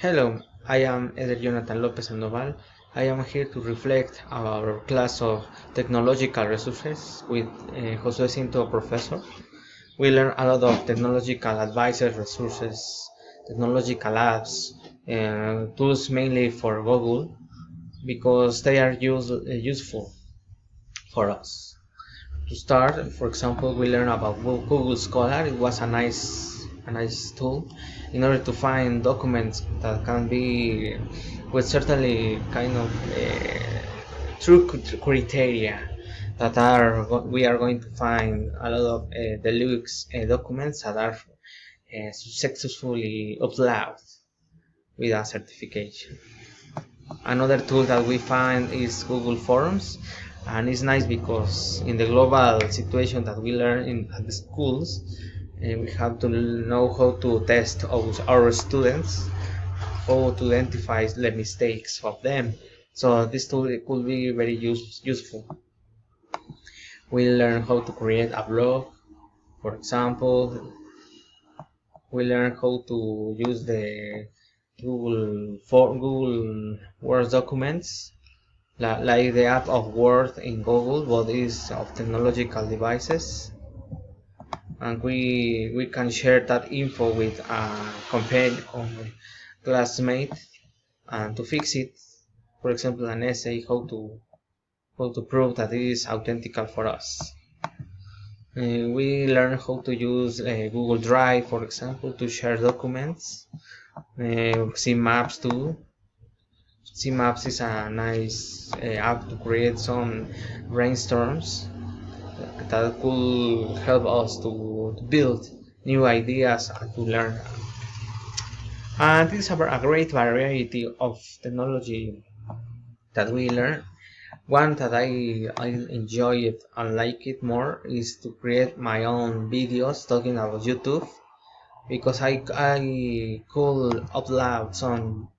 Hello, I am Eder Jonathan Lopez Sandoval. I am here to reflect our class of technological resources with Josue Cinto, professor. We learn a lot of technological advices, resources, technological apps, tools mainly for Google because they are useful for us. To start, for example, we learn about Google Scholar. It was a nice tool in order to find documents that can be with certainly kind of true criteria that we are going to find a lot of deluxe documents that are successfully uploaded with a certification. Another tool that we find is Google Forms, and it's nice because in the global situation that we learn at the schools, we have to know how to test our students, how to identify the mistakes of them. So this tool could be very useful. We learn how to create a blog, for example. We learn how to use the Google Word documents like the app of Word in Google, but is of technological devices, and we can share that info with a companion or classmate, and to fix it, for example, an essay, how to prove that it is authentical for us. We learn how to use Google Drive, for example, to share documents. See maps too. Maps is a nice app to create some brainstorms that could help us to build new ideas and to learn. And this is a great variety of technology that we learn. One that I enjoy it and like it more is to create my own videos talking about YouTube, because I could upload some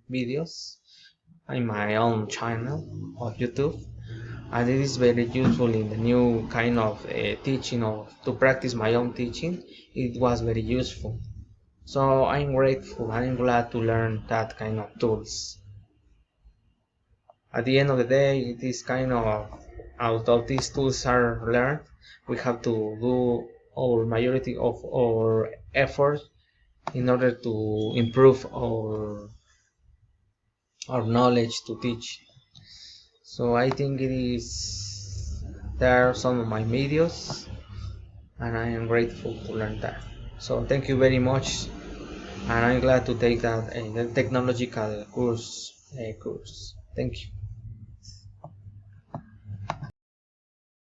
videos in my own channel of YouTube, and it is very useful in the new kind of teaching, or to practice my own teaching. It was very useful, so I'm grateful. I'm glad to learn that kind of tools. At the end of the day, it is kind of out of these tools are learned, we have to do our majority of our effort in order to improve our knowledge to teach. So I think it is there are some of my videos, and I am grateful to learn that. So thank you very much, and I'm glad to take that technological course. Thank you.